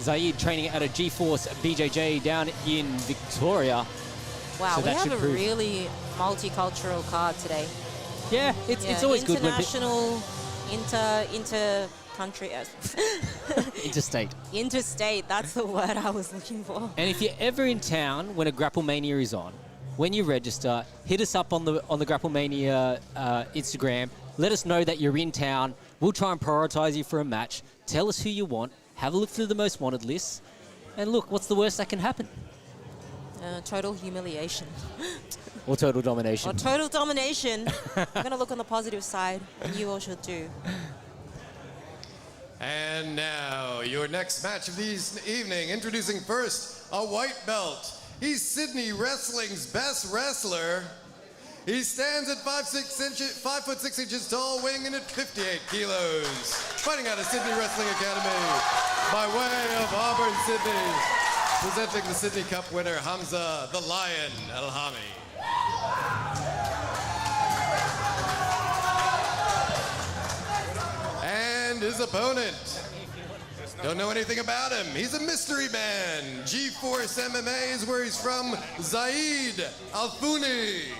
Jade training at a G-Force BJJ down in Victoria. Wow, So we that have should a prove- really multicultural card today. Yeah, it's always good when... International, inter-country... Interstate. Interstate, that's the word I was looking for. And if you're ever in town when a Grapple Mania is on, when you register, hit us up on the Grapple Mania Instagram. Let us know that you're in town. We'll try and prioritize you for a match. Tell us who you want. Have a look through the most wanted list. And look, what's the worst that can happen? Total humiliation. Or total domination. Or total domination. I'm going to look on the positive side, and you all should too. And now, your next match of the evening. Introducing first, a white belt. He's Sydney Wrestling's best wrestler. He stands at 5 foot 6 inches tall, weighing in at 58 kilos. Fighting out of Sydney Wrestling Academy, by way of Auburn, Sydney. Presenting the Sydney Cup winner, Hamza the Lion Elhami. And his opponent. Don't know anything about him. He's a mystery man. G-Force MMA is where he's from. Jade Alfaouni.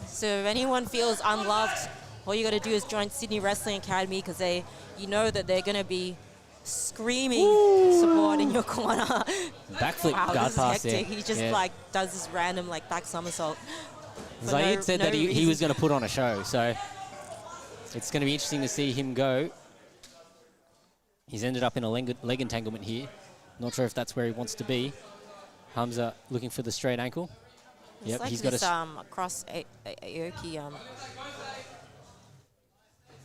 So if anyone feels unloved, all you got to do is join Sydney Wrestling Academy because you know that they're going to be screaming support in your corner. Backflip wow, guard this is pass hectic. there. He just does this random back somersault. Jade said that he was going to put on a show, so it's going to be interesting to see him go. He's ended up in a leg entanglement here. Not sure if that's where he wants to be. Hamza looking for the straight ankle. It's Yep, like he's got this a cross Aoki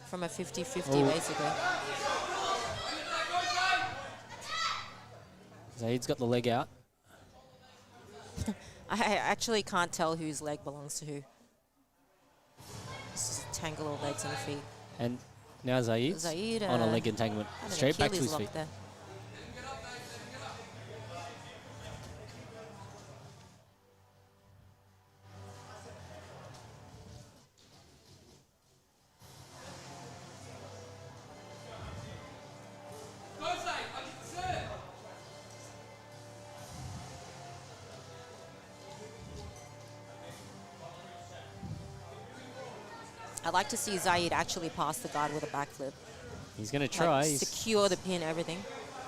from a 50-50 Oh. basically. Zaid's got the leg out. I actually can't tell whose leg belongs to who. Just tangle of legs and feet. And now Zaid's Zaid, on a leg entanglement. had an Straight back to Achilles his feet. lock there. I'd like to see Zaid actually pass the guard with a backflip. He's going to Like, try. He's secure the pin, everything.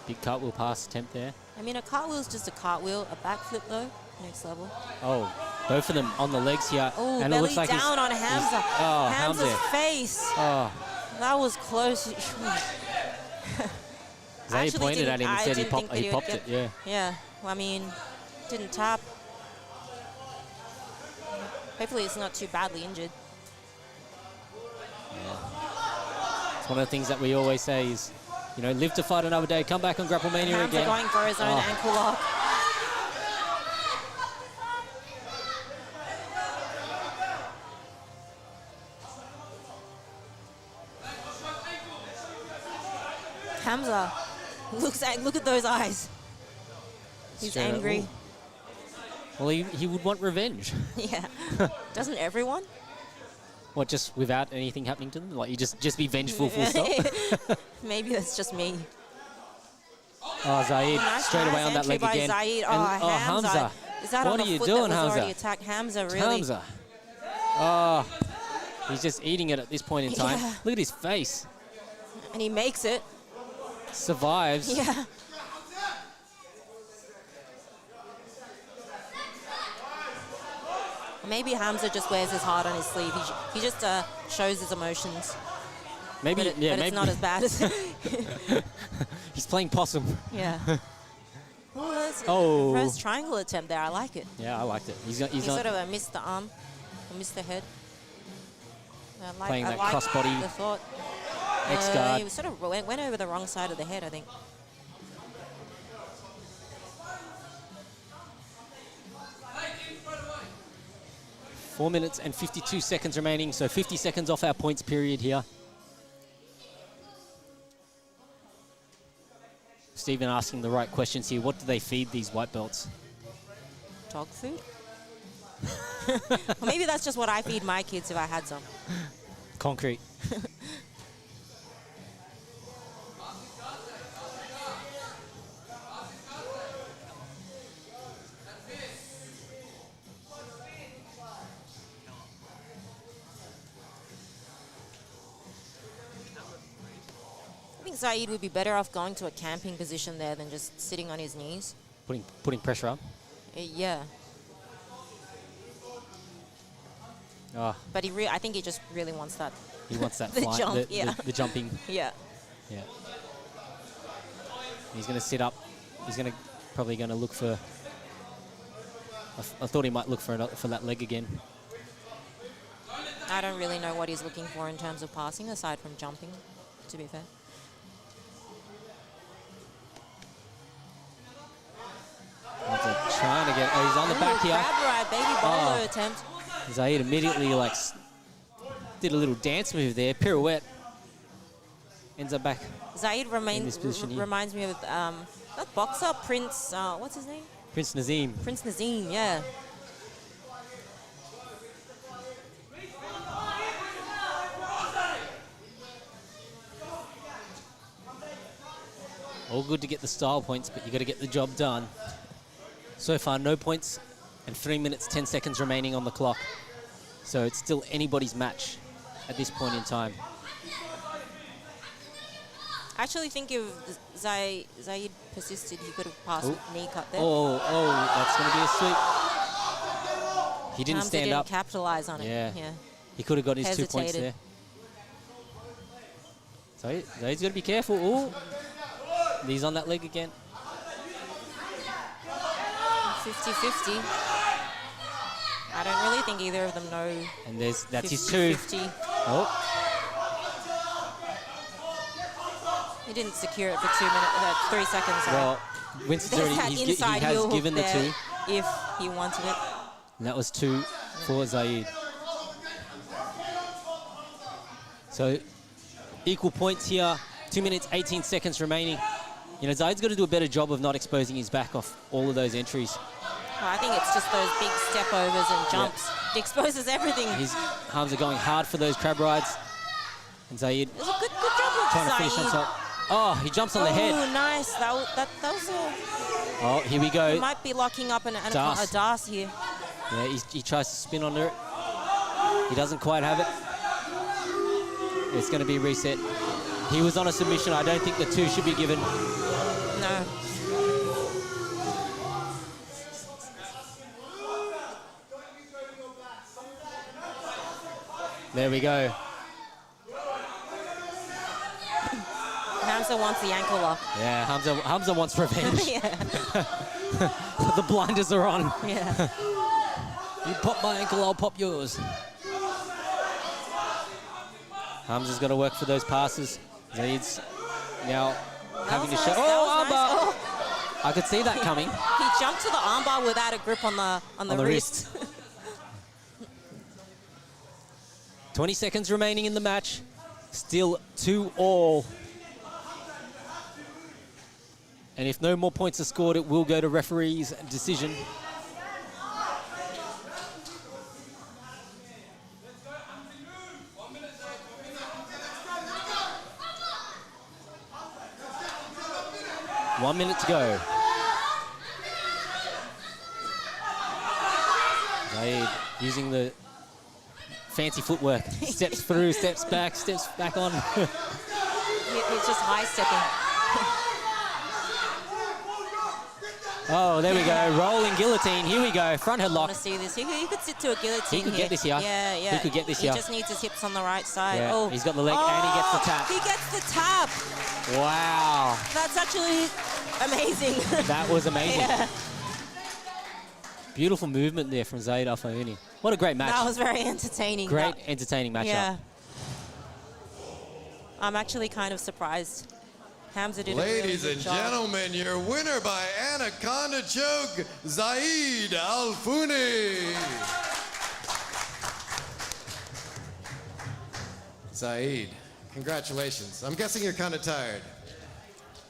big cartwheel pass attempt there. I mean, a cartwheel's just a cartwheel. A backflip, though, next level. Oh, both of them on the legs here. Oh, and belly it looks like down on Hamza. oh, Hamza's Hamza. face. Oh, That was close. Zaid Actually pointed at him and I said he didn't popped, think that he would popped get- it, yeah. Yeah, well, I mean, didn't tap. Hopefully it's not too badly injured. It's one of the things that we always say is, you know, live to fight another day. Come back on Grapple Mania Hamza again. going for his own Oh. ankle lock. Hamza, look at those eyes. He's Straight up. angry. Ooh. Well, he would want revenge. Yeah. Doesn't everyone? What, just without anything happening to them? Like, you just be vengeful full stop? Maybe that's just me. Oh, Zaid, Nice straight away on that entry leg by again. Zaid. And- Oh, Hamza. Is that what on are the you foot doing, that was Hamza? already attacked? Hamza, really? Hamza. Oh, he's just eating it at this point in time. Yeah. Look at his face. And he makes it. Survives. Yeah. Maybe Hamza just wears his heart on his sleeve. He just shows his emotions. Maybe, But, yeah, but maybe it's not as bad as. he's playing possum. Yeah. Oh, that's Oh. reverse triangle attempt there. I like it. Yeah, I liked it. He's He not sort of missed the arm, or missed the head. Playing I that like crossbody the thought. X guard. He sort of went over the wrong side of the head, I think. Four minutes and 52 seconds remaining, so 50 seconds off our points period here. Stephen asking the right questions here. What do they feed these white belts? Dog food? Or maybe that's just what I feed my kids if I had some. Concrete. I think Zaid would be better off going to a camping position there than just sitting on his knees. Putting pressure on. Yeah. Oh, But I think he just really wants that. he wants that The flight, jump, yeah. the jumping. Yeah. Yeah. He's going to sit up. He's probably going to look for. I thought he might look for that leg again. I don't really know what he's looking for in terms of passing, aside from jumping, to be fair. Trying to get. Oh, he's on the back here. Crab ride, baby bolo Oh. attempt. Zaid immediately did a little dance move there, pirouette. Ends up back. Zaid this position here. reminds me of that boxer, Prince, what's his name? Prince Nazim. Prince Nazim, yeah. All good to get the style points, but you got to get the job done. So far, no points and 3 minutes, 10 seconds remaining on the clock. So it's still anybody's match at this point in time. I actually think if Zaid persisted, he could have passed with knee cut there. Oh, that's going to be a sweep. He didn't Hamza stand didn't up. capitalize on it. Yeah. Yeah. He could have got his 2 points Hesitated. there. Zaid's got to be careful. Oh, he's on that leg again. 50-50. I don't really think either of them know. And that's his 50, two. 50. Oh, He didn't secure it for 3 seconds. Sorry. well, Winston's There's that already, he inside has heel hook given the there two. if he wanted it. And that was 2 for Jade. So equal points here. 2 minutes, 18 seconds remaining. You know, Zaid's got to do a better job of not exposing his back off all of those entries. Well, I think it's just those big step overs and jumps. It exposes everything. His Hamza going hard for those crab rides. And Zaid It was a good job of trying to finish on Zaid. top. Oh, he jumps on the head. Oh, nice. That was a... Oh, here we go. He might be locking up a Das here. Yeah, he tries to spin under it. He doesn't quite have it. It's going to be reset. He was on a submission. I don't think the 2 should be given. No. There we go. Hamza wants the ankle lock. Yeah, Hamza wants revenge. Yeah. The blinders are on. Yeah. You pop my ankle, I'll pop yours. Hamza's got to work for those passes. Zaid's now having to show. Oh, armbar! Oh. I could see that coming. He jumped to the armbar without a grip on the wrist. 20 seconds remaining in the match. Still 2-all. And if no more points are scored, it will go to referee's decision. One minute to go. Jade using the fancy footwork. Steps through, steps back on. He's just high stepping. Oh, there we go. Rolling guillotine. Here we go. Front I headlock. want to see this. He could sit to a guillotine. He could get this here. Yeah, yeah. He could get this here. He just needs his hips on the right side. Yeah, Oh, he's got the leg and he gets the tap. He gets the tap. Wow. That's actually amazing. That was amazing. Yeah. Beautiful movement there from Zaid Al-Fahuni. What a great match. That was very entertaining. Great, entertaining matchup. Yeah. I'm actually kind of surprised. Hamza did Ladies a really and good job. gentlemen, your winner by Anaconda Choke, Zaid Al-Fahuni. Zaid, congratulations. I'm guessing you're kind of tired.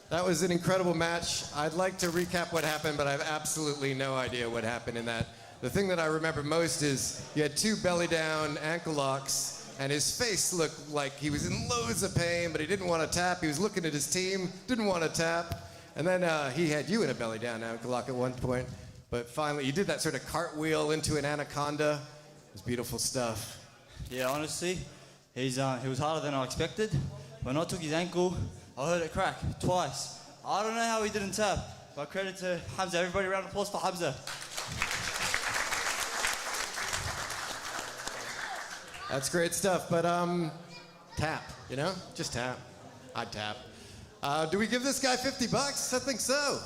That was an incredible match. I'd like to recap what happened, but I have absolutely no idea what happened in that. The thing that I remember most is you had 2 belly down ankle locks, and his face looked like he was in loads of pain, but he didn't want to tap. He was looking at his team, didn't want to tap. And then he had you in a belly down ankle lock at one point. But finally, you did that sort of cartwheel into an anaconda. It was beautiful stuff. Yeah, honestly, he was harder than I expected. When I took his ankle, I heard it crack twice. I don't know how he didn't tap, but credit to Hamza. Everybody, round of applause for Hamza. That's great stuff, but tap, you know? Just tap. I'd tap. Do we give this guy $50? I think so.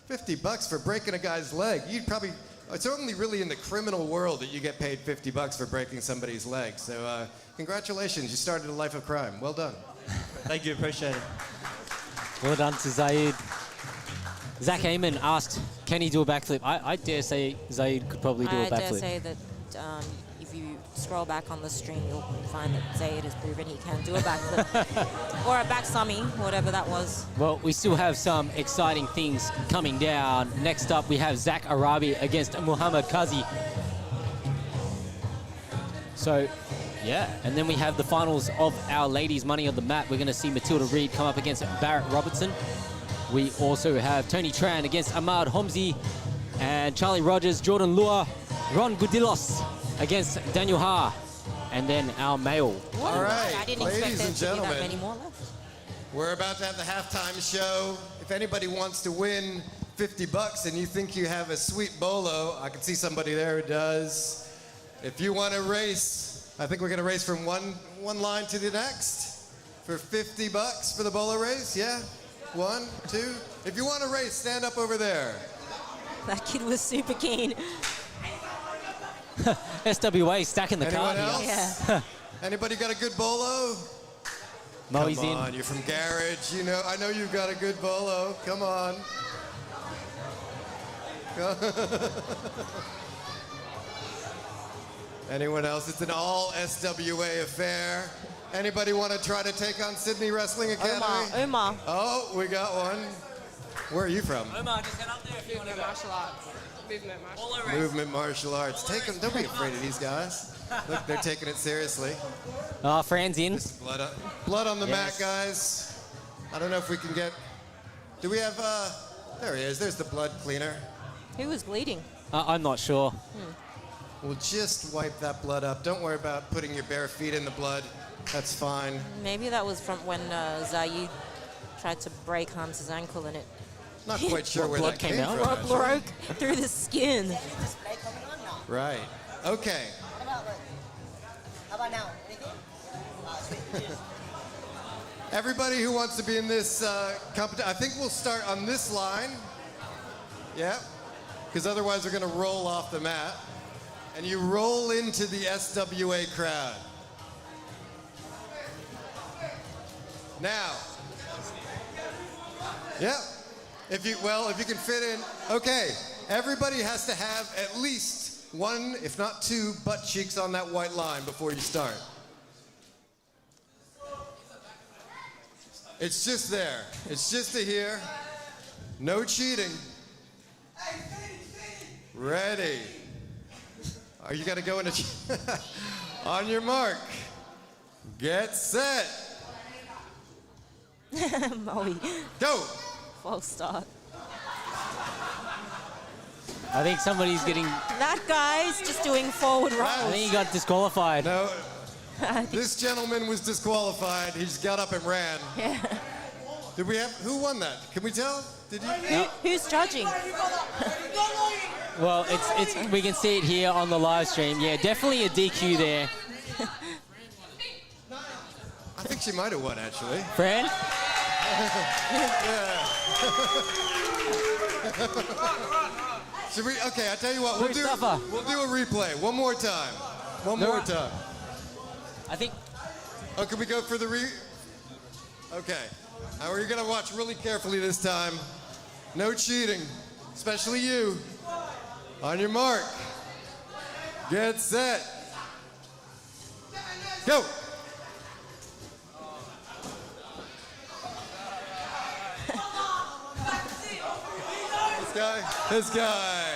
$50 for breaking a guy's leg. You'd probably, it's only really in the criminal world that you get paid $50 for breaking somebody's leg. So congratulations, you started a life of crime. Well done. Thank you, appreciate it. Well done to Zaid. Zach Heyman asked, can he do a backflip? I dare say Zaid could probably do a backflip. I dare say that if you scroll back on the stream, you'll find that Zaid has proven he can do a backflip. Or a back summy, whatever that was. Well, we still have some exciting things coming down. Next up, we have Zach Arabi against Muhammad Kazi. So, yeah, and then we have the finals of our ladies' money on the mat. We're going to see Matilda Reed come up against Barrett Robertson. We also have Tony Tran against Ahmad Homzi, and Charlie Rogers, Jordan Lua, Ron Gudilos against Daniel Ha, and then our male. All right, I didn't ladies expect and there to be that gentlemen, many more left. we're about to have the halftime show. If anybody wants to win $50 and you think you have a sweet bolo, I can see somebody there who does. If you want to race, I think we're going to race from one line to the next for $50 for the bolo race. Yeah? 1, 2. If you want to race, stand up over there. That kid was super keen. SWA stacking the Anyone card here. else? Yeah. Anybody got a good bolo? Moe's Come in. on, you're from Garage. You know, I know you've got a good bolo. Come on. Anyone else? It's an all SWA affair. Anybody want to try to take on Sydney Wrestling Academy? Omar. Oh, we got one. Where are you from? Omar, just head up there if you want to go. Martial arts. Movement martial arts. Take them. Don't be afraid of these guys. Look, they're taking it seriously. Oh, Fran's in. Blood on the mat, Yes. guys. I don't know if we can get. Do we have? There he is. There's the blood cleaner. Who was bleeding? I'm not sure. We'll just wipe that blood up. Don't worry about putting your bare feet in the blood. That's fine. Maybe that was from when Zayed tried to break Hamza's ankle and it Not quite sure where blood that came came out? from. actually. broke through the skin. Right. Okay. How about now? Everybody who wants to be in this competition, I think we'll start on this line. Yeah. Because otherwise we're going to roll off the mat. And you roll into the SWA crowd. Now. Yeah. If you can fit in. Okay. Everybody has to have at least one, if not two, butt cheeks on that white line before you start. It's just there. It's just a here. No cheating. Ready. Oh, you got to go into. On your mark. Get set. Moe. Go. False start. I think somebody's getting. That guy's just doing forward I rolls. think he got disqualified. No. This gentleman was disqualified. He just got up and ran. Yeah. Did we have? Who won that? Can we tell? Did you? Who's judging? Well, it's we can see it here on the live stream. Yeah, definitely a DQ there. I think she might have won actually. Fran? Should we? Okay, I tell you what. Mustafa. We'll do a replay one more time. One more time. I think. Oh, can we go for the Okay. Now we're gonna watch really carefully this time. No cheating, especially you. On your mark. Get set. Go. This guy.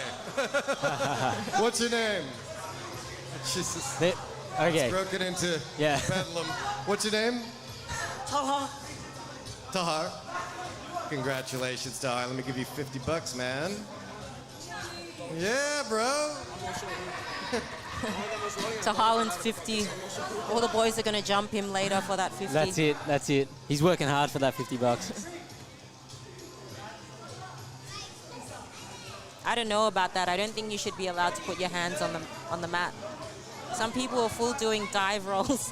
What's your name? Jesus. Okay. It's broken into bedlam. What's your name? Tahar. Tahar. Congratulations, Tahar. Let me give you $50, man. Yeah, bro. Tahar wins 50. All the boys are going to jump him later for that 50. That's it. That's it. He's working hard for that $50. I don't know about that. I don't think you should be allowed to put your hands on the mat. Some people are full doing dive rolls.